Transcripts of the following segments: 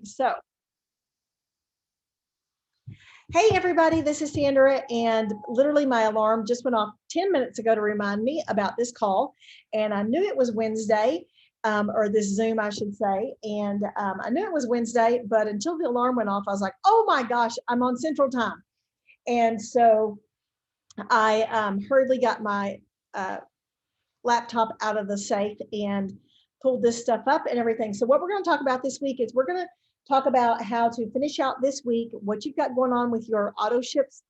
So, hey everybody, this is Sandra, and literally my alarm just went off 10 minutes ago to remind me about this call. And I knew it was Wednesday, or this Zoom, I should say. And I knew it was Wednesday, but until the alarm went off, I was like, oh my gosh, I'm on Central Time. And so I hurriedly got my uh, laptop out of the safe and pulled this stuff up and everything. So what we're going to talk about this week is we're going to talk about how to finish out this week, what you've got going on with your auto ships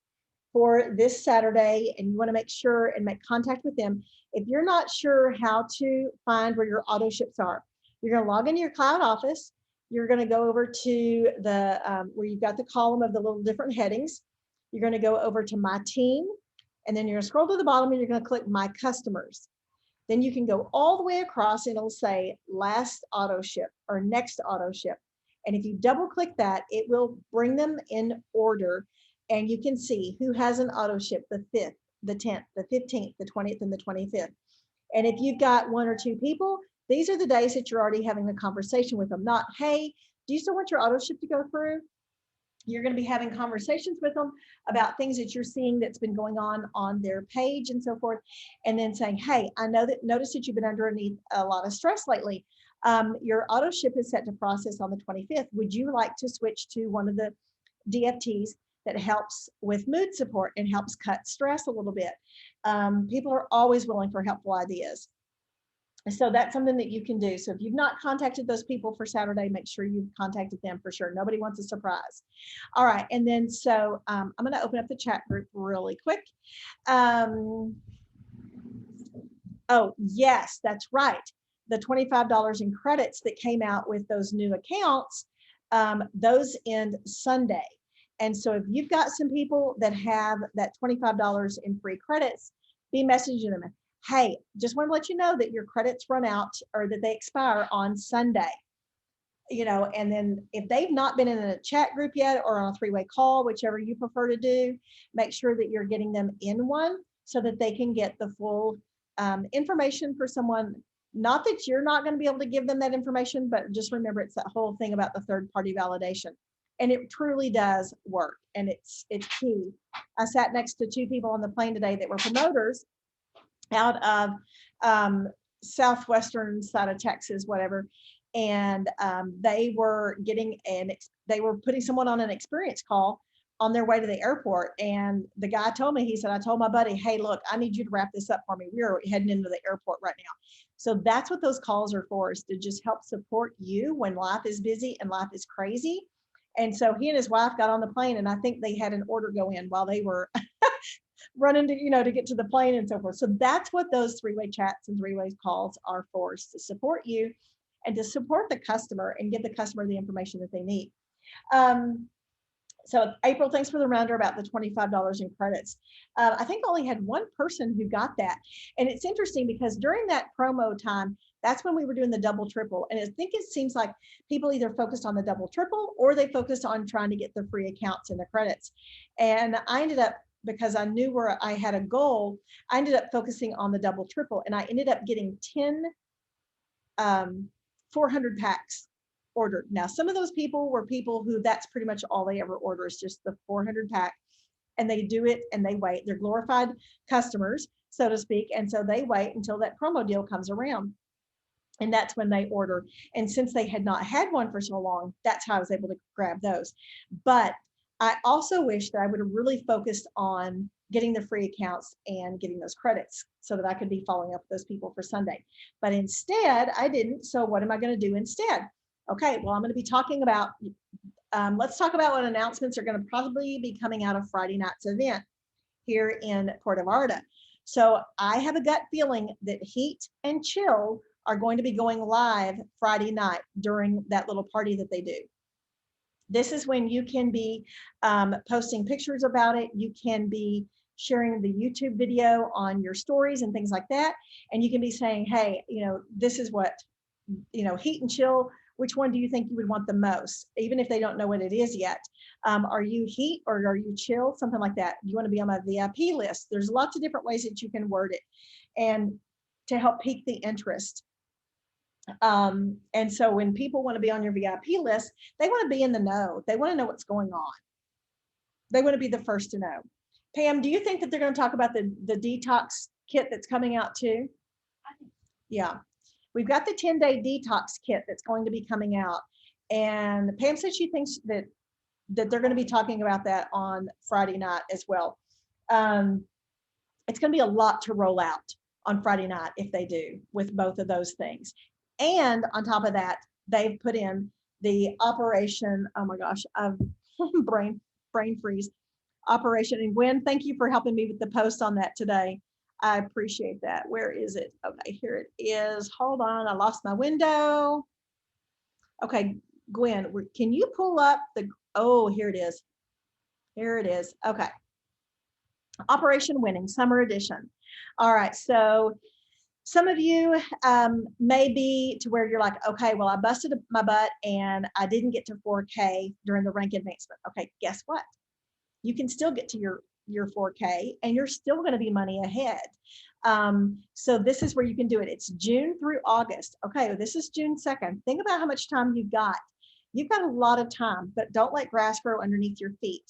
for this Saturday, and you want to make sure and make contact with them. If you're not sure how to find where your auto ships are, you're going to log into your cloud office. You're going to go over to the where you've got the column of the little different headings. You're going to go over to My Team, and then you're going to scroll to the bottom and you're going to click My Customers. Then you can go all the way across and it'll say last auto ship or next auto ship. And if you double click that, it will bring them in order and you can see who has an auto ship the 5th, the 10th, the 15th, the 20th, and the 25th. And if you've got one or two people, these are the days that you're already having a conversation with them, not, hey, do you still want your auto ship to go through? You're going to be having conversations with them about things that you're seeing that's been going on their page and so forth. And then saying, hey, I notice that you've been underneath a lot of stress lately. Your auto ship is set to process on the 25th. Would you like to switch to one of the DFTs that helps with mood support and helps cut stress a little bit? People are always willing for helpful ideas. So that's something that you can do. So if you've not contacted those people for Saturday, make sure you've contacted them for sure. Nobody wants a surprise. All right. And then so I'm going to open up the chat group really quick. Oh, yes, that's right. The $25 in credits that came out with those new accounts, those end Sunday. And so if you've got some people that have that $25 in free credits, be messaging them. Hey, just want to let you know that your credits run out or that they expire on Sunday. And then if they've not been in a chat group yet or on a three-way call, whichever you prefer to do, make sure that you're getting them in one so that they can get the full information for someone. Not that you're not going to be able to give them that information, but just remember it's that whole thing about the third-party validation. And it truly does work, and it's key. I sat next to two people on the plane today that were promoters out of southwestern side of Texas, whatever, and they were putting someone on an experience call on their way to the airport. And the guy told me, he said, I told my buddy, hey, look, I need you to wrap this up for me. We're heading into the airport right now. So that's what those calls are for, is to just help support you when life is busy and life is crazy. And so he and his wife got on the plane, and I think they had an order go in while they were running to get to the plane and so forth. So that's what those three-way chats and three-way calls are for, is to support you and to support the customer and give the customer the information that they need. So April, thanks for the reminder about the $25 in credits. I think I only had one person who got that. And it's interesting because during that promo time, that's when we were doing the double triple. And I think it seems like people either focused on the double triple or they focused on trying to get the free accounts and the credits. And I ended up, because I knew where I had a goal, I ended up focusing on the double triple, and I ended up getting 10 400 packs ordered. Now, some of those people were people who that's pretty much all they ever order is just the 400 pack, and they do it and they wait. They're glorified customers, so to speak, and so they wait until that promo deal comes around, and that's when they order. And since they had not had one for so long, that's how I was able to grab those. But I also wish that I would have really focused on getting the free accounts and getting those credits so that I could be following up with those people for Sunday. But instead, I didn't. So what am I going to do instead? Okay, well, I'm going to be talking about, let's talk about what announcements are going to probably be coming out of Friday night's event here in Puerto Vallarta. So I have a gut feeling that Heat and Chill are going to be going live Friday night during that little party that they do. This is when you can be posting pictures about it. You can be sharing the YouTube video on your stories and things like that. And you can be saying, hey, this is what, Heat and Chill, which one do you think you would want the most? Even if they don't know what it is yet. Are you Heat or are you Chill? Something like that. You want to be on my VIP list. There's lots of different ways that you can word it and to help pique the interest. And so when people want to be on your VIP list, they want to be in the know. They want to know what's going on. They want to be the first to know. Pam, do you think that they're going to talk about the detox kit that's coming out too? Yeah. We've got the 10-day detox kit that's going to be coming out. And Pam said she thinks that they're going to be talking about that on Friday night as well. It's going to be a lot to roll out on Friday night if they do with both of those things. And on top of that, they've put in the operation, oh my gosh, I've brain freeze, operation. And Gwen, thank you for helping me with the post on that today. I appreciate that. Where is it? Okay, here it is. Hold on, I lost my window. Okay, Gwen, can you pull up the, oh, here it is. Here it is. Okay. Operation Winning, Summer Edition. All right, so some of you may be to where you're like, okay, well, I busted my butt and I didn't get to 4K during the rank advancement. Okay, guess what? You can still get to your 4K and you're still going to be money ahead. So this is where you can do it. It's June through August. Okay, this is June 2nd. Think about how much time you've got. You've got a lot of time, but don't let grass grow underneath your feet.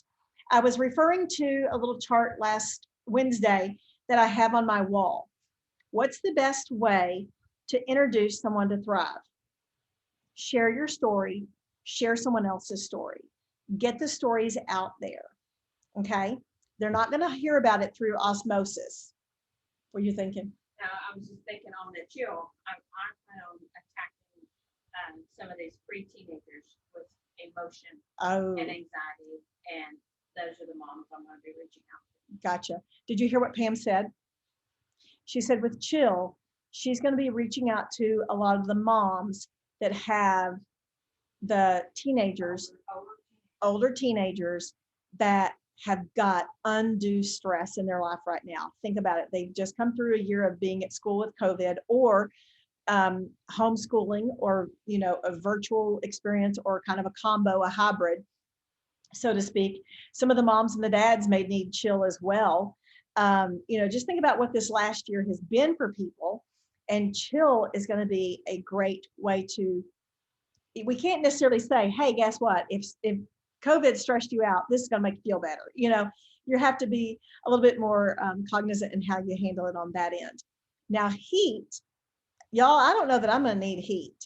I was referring to a little chart last Wednesday that I have on my wall. What's the best way to introduce someone to Thrive? Share your story, share someone else's story. Get the stories out there, okay? They're not gonna hear about it through osmosis. What are you thinking? I was just thinking on the chill, I plan on attacking some of these pre-teenagers with emotion and anxiety, and those are the moms I'm going to be reaching out to. Gotcha. Did you hear what Pam said? She said with Chill, she's going to be reaching out to a lot of the moms that have the teenagers, older teenagers that have got undue stress in their life right now. Think about it. They've just come through a year of being at school with COVID or homeschooling, or, you know, a virtual experience, or kind of a combo, a hybrid, so to speak. Some of the moms and the dads may need Chill as well. You know, just think about what this last year has been for people, and Chill is going to be a great way to, we can't necessarily say, hey, guess what? If COVID stressed you out, this is going to make you feel better. You know, you have to be a little bit more cognizant in how you handle it on that end. Now, heat, y'all, I don't know that I'm going to need heat.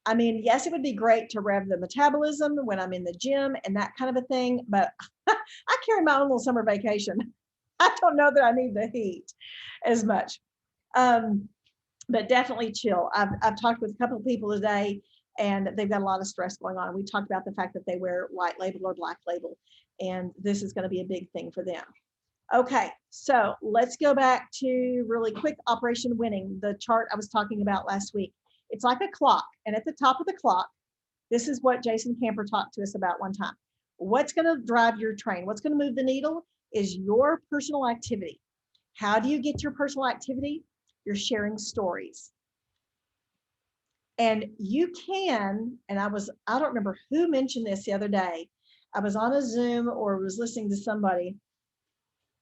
I mean, yes, it would be great to rev the metabolism when I'm in the gym and that kind of a thing, but I carry my own little summer vacation. I don't know that I need the heat as much. But definitely Chill. I've talked with a couple of people today, and they've got a lot of stress going on. We talked about the fact that they wear white label or black label, and this is going to be a big thing for them. Okay, so let's go back to really quick Operation Winning, the chart I was talking about last week. It's like a clock, and at the top of the clock, this is what Jason Camper talked to us about one time. What's going to drive your train? What's going to move the needle is your personal activity. How do you get your personal activity? You're sharing stories. And you can, and I don't remember who mentioned this the other day. I was on a Zoom or was listening to somebody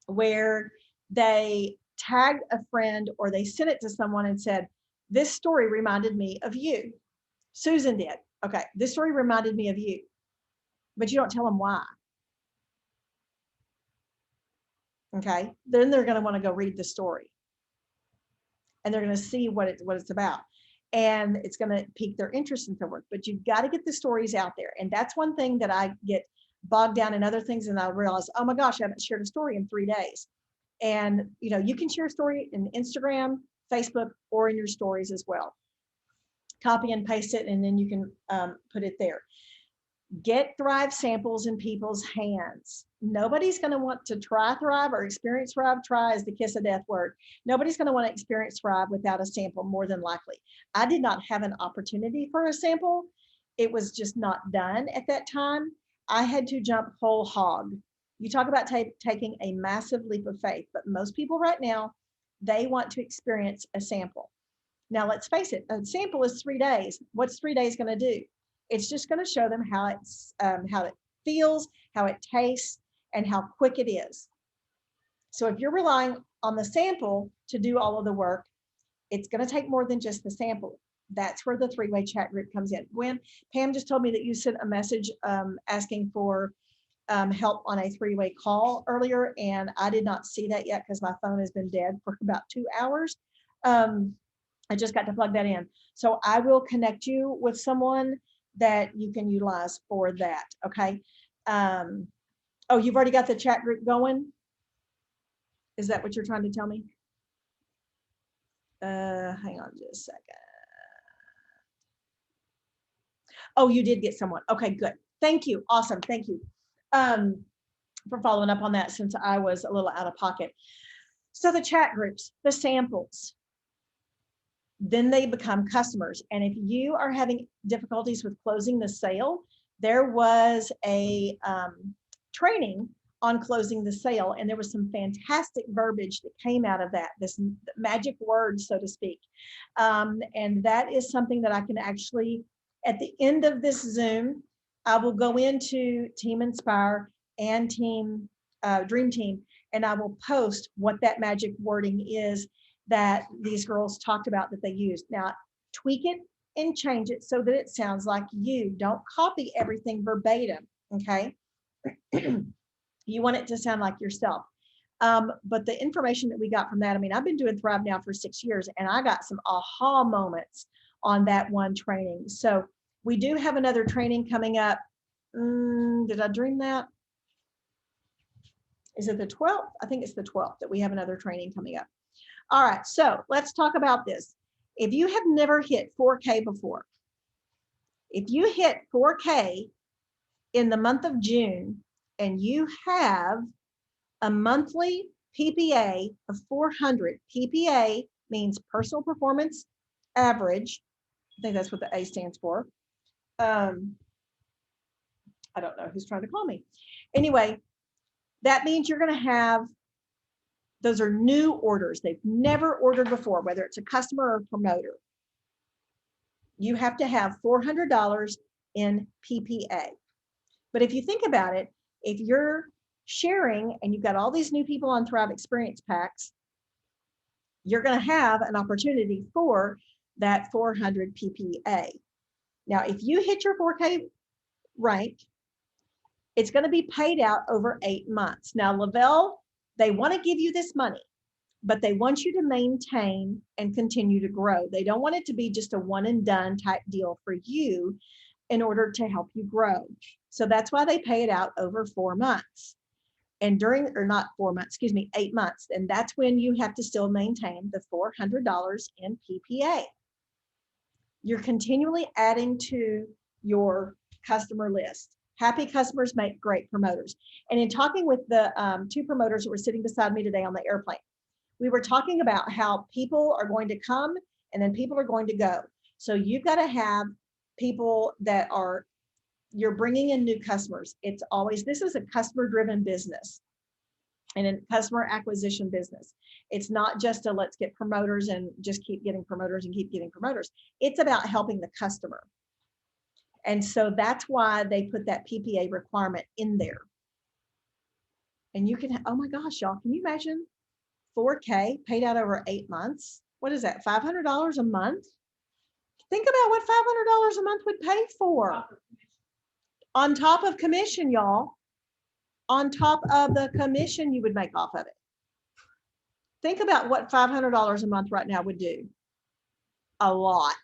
where they tagged a friend or they sent it to someone and said, this story reminded me of you. Susan did. Okay, this story reminded me of you. But you don't tell them why. Okay, then they're going to want to go read the story. And they're going to see what it's about. And it's going to pique their interest in their work. But you've got to get the stories out there. And that's one thing that I get bogged down in other things. And I realize, oh my gosh, I haven't shared a story in 3 days. And, you know, you can share a story in Instagram, Facebook, or in your stories as well. Copy and paste it, and then you can put it there. Get Thrive samples in people's hands. Nobody's going to want to try Thrive or experience Thrive. Try is the kiss of death word. Nobody's going to want to experience Thrive without a sample, more than likely. I did not have an opportunity for a sample. It was just not done at that time. I had to jump whole hog. You talk about taking a massive leap of faith, but most people right now, they want to experience a sample. Now, let's face it, a sample is 3 days. What's 3 days going to do? It's just going to show them how it feels, how it tastes, and how quick it is. So if you're relying on the sample to do all of the work, it's going to take more than just the sample. that's where the three-way chat group comes in. When Pam just told me that you sent a message asking for help on a three-way call earlier, and I did not see that yet because my phone has been dead for about 2 hours. I just got to plug that in. So I will connect you with someone that you can utilize for that, okay? Oh, you've already got the chat group going? Is that what you're trying to tell me? Hang on just a second. Oh, you did get someone. Okay, good. Thank you. Awesome. Thank you for following up on that, since I was a little out of pocket. So the chat groups, the samples, then they become customers. And if you are having difficulties with closing the sale, there was a training on closing the sale, and there was some fantastic verbiage that came out of that, this magic word, so to speak. And that is something that I can actually, at the end of this Zoom, I will go into Team Inspire and Team Dream Team, and I will post what that magic wording is that these girls talked about that they used. Now, tweak it and change it so that it sounds like you. Don't copy everything verbatim, okay? You want it to sound like yourself. But the information that we got from that, I mean, I've been doing Thrive now for 6 years, and I got some aha moments on that one training. So we do have another training coming up. Did I dream that? Is it the 12th? I think it's the 12th that we have another training coming up. All right, so let's talk about this. If you have never hit 4K before, if you hit 4K in the month of June and you have a monthly PPA of 400, PPA means personal performance average. I think that's what the A stands for. I don't know who's trying to call me. Anyway, that means you're going to have, those are new orders. They've never ordered before, whether it's a customer or a promoter. You have to have $400 in PPA. But if you think about it, if you're sharing and you've got all these new people on Thrive Experience Packs, you're going to have an opportunity for that 400 PPA. Now, if you hit your 4K rank, it's going to be paid out over 8 months. Now, Lavelle, they want to give you this money, but they want you to maintain and continue to grow. They don't want it to be just a one and done type deal for you in order to help you grow. So that's why they pay it out over 4 months. And during, or not 4 months, excuse me, 8 months. And that's when you have to still maintain the $400 in PPA. You're continually adding to your customer list. Happy customers make great promoters. And in talking with the 2 promoters that were sitting beside me today on the airplane, we were talking about how people are going to come and then people are going to go. So you've got to have people that are, you're bringing in new customers. It's always, this is a customer driven business and a customer acquisition business. It's not just a let's get promoters and just keep getting promoters and keep getting promoters. It's about helping the customer. And so that's why they put that PPA requirement in there. And you can, oh my gosh, y'all, can you imagine 4K paid out over 8 months? What is that, $500 a month? Think about what $500 a month would pay for. On top of commission, y'all. On top of the commission you would make off of it. Think about what $500 a month right now would do. A lot.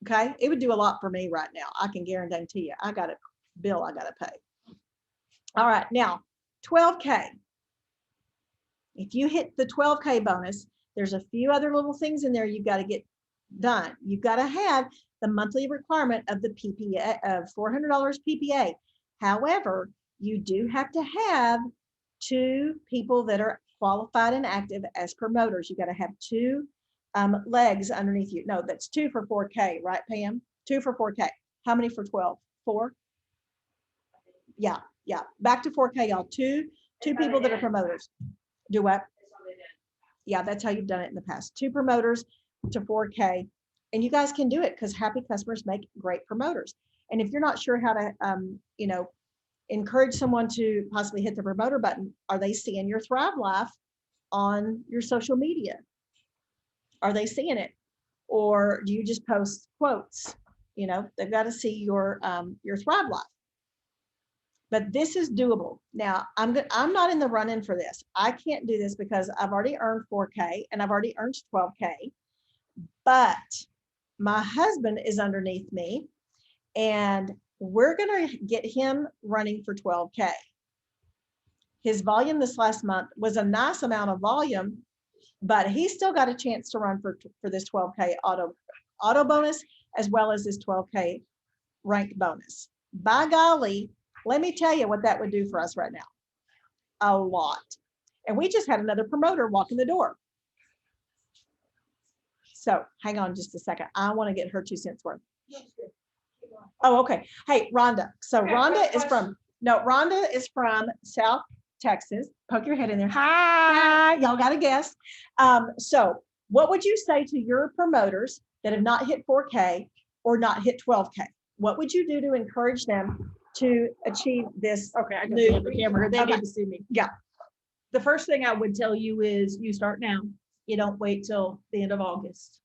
Okay, it would do a lot for me right now. I can guarantee you. I got a bill I got to pay. All right, now 12K. If you hit the 12K bonus, there's a few other little things in there you've got to get done. You've got to have the monthly requirement of the PPA of $400 PPA. However, you do have to have 2 people that are qualified and active as promoters. You got to have 2 legs underneath you. No, that's 2 for 4K, right, Pam? 2 for 4K. How many for 12? 4? Yeah. Back to 4K, y'all. Two people that are promoters. Do what? Yeah, that's how you've done it in the past. 2 promoters to 4K. And you guys can do it because happy customers make great promoters. And if you're not sure how to, encourage someone to possibly hit the promoter button, are they seeing your Thrive Life on your social media? Are they seeing it? or do you just post quotes? You know, they've got to see your Thrive Life. But this is doable. Now, I'm not in the run-in for this. I can't do this because I've already earned 4K and I've already earned 12K. But my husband is underneath me, and we're going to get him running for 12K. His volume this last month was a nice amount of volume, but he still got a chance to run for this 12K auto bonus, as well as this 12K ranked bonus. By golly, let me tell you what that would do for us right now. A lot. And we just had another promoter walk in the door. So hang on just a second. I want to get her 2 cents worth. Oh, okay. Hey, Rhonda. So Rhonda is from South Texas. Poke your head in there. Hi. Y'all got a guess. So what would you say to your promoters that have not hit 4K or not hit 12K? What would you do to encourage them to achieve this? Okay, I can see on the camera. They Okay. need to see me. Yeah. The first thing I would tell you is you start now. You don't wait till the end of August.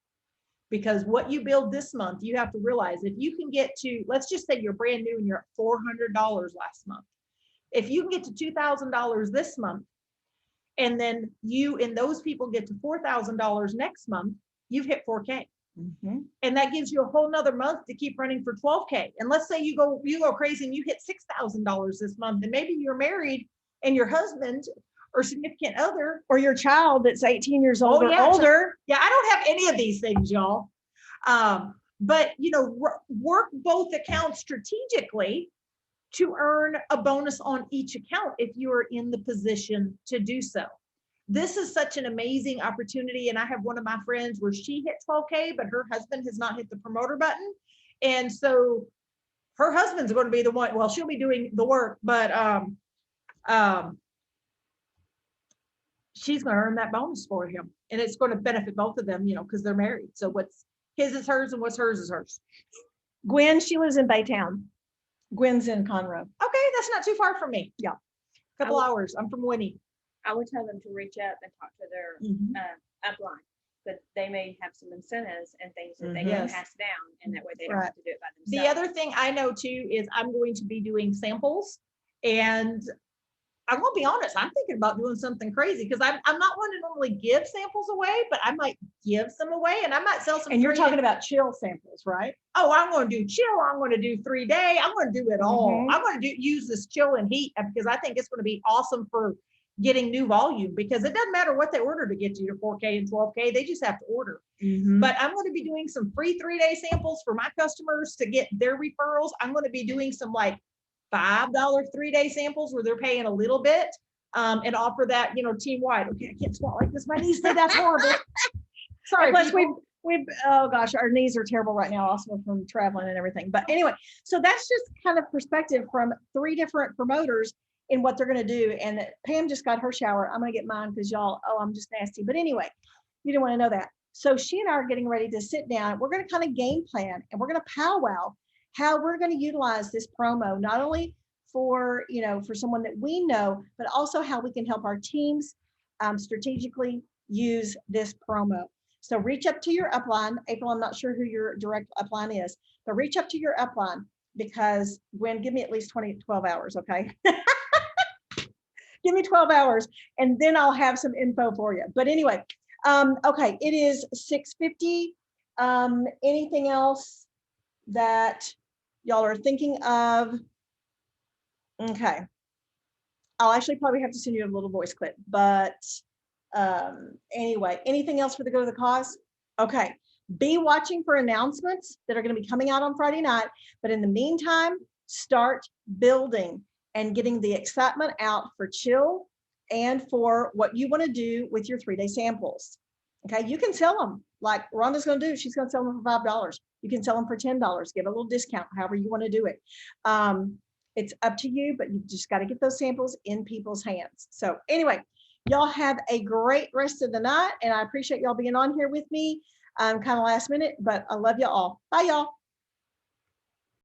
Because what you build this month, you have to realize if you can get to, let's just say you're brand new and you're at $400 last month. If you can get to $2,000 this month, and then you and those people get to $4,000 next month, you've hit 4K. Mm-hmm. And that gives you a whole nother month to keep running for 12K. And let's say you go crazy and you hit $6,000 this month, and maybe you're married and your husband or significant other Or your child that's 18 years old or yeah, older. Yeah, I don't have any of these things, y'all. But you know, work both accounts strategically to earn a bonus on each account if you are in the position to do so. This is such an amazing opportunity. And I have one of my friends where she hit 12K, but her husband has not hit the promoter button. And so her husband's going to be the one, well, she'll be doing the work, but she's going to earn that bonus for him. And it's going to benefit both of them, you know, because they're married. So what's his is hers and what's hers is hers. Gwen, she lives in Baytown. Gwen's in Conroe. Okay, that's not too far from me. Yeah. Couple hours. I'm from Winnie. I would tell them to reach out and talk to their upline, but they may have some incentives and things that they can Yes. pass down, and that way they don't Right. have to do it by The themselves. other thing I know too is I'm going to be doing samples, and I'm gonna be honest, I'm thinking about doing something crazy because I'm not one to normally give samples away, but I might give some away and I might sell some. And you're free- talking about chill samples, right? Oh, I'm going to do chill. I'm going to do 3-day. I'm going to do it all. Mhm. I'm going to use this chill and heat because I think it's going to be awesome for getting new volume, because it doesn't matter what they order to get you to 4K and 12K. They just have to order. But I'm going to be doing some free 3-day samples for my customers to get their referrals. I'm going to be doing some like $5 3-day samples where they're paying a little bit and offer that, you know, team wide. Okay, I can't squat like this. My knees say that's horrible. Sorry. Plus people. we've oh gosh, our knees are terrible right now, also from traveling and everything. But anyway, so that's just kind of perspective from 3 different promoters in what they're going to do. And Pam just got her shower. I'm going to get mine because y'all, oh, I'm just nasty. But anyway, you didn't want to know that. So she and I are getting ready to sit down. We're going to kind of game plan, and we're going to powwow how we're going to utilize this promo, not only for, you know, for someone that we know, but also how we can help our teams strategically use this promo. So reach up to your upline. April, I'm not sure who your direct upline is, but reach up to your upline, because Gwen, give me at least 12 hours, okay? Give me 12 hours and then I'll have some info for you. But anyway, okay, it is 6:50. Anything else that y'all are thinking of? Okay. I'll actually probably have to send you a little voice clip, but anyway, anything else for the good of the cause? Okay. Be watching for announcements that are going to be coming out on Friday night. But in the meantime, start building and getting the excitement out for chill and for what you want to do with your 3-day samples. Okay, you can sell them like Rhonda's going to do. She's going to sell them for $5. You can sell them for $10. Give a little discount, however you want to do it. It's up to you, but you just got to get those samples in people's hands. So anyway, y'all have a great rest of the night, and I appreciate y'all being on here with me. Kind of last minute, but I love you all. Bye, y'all.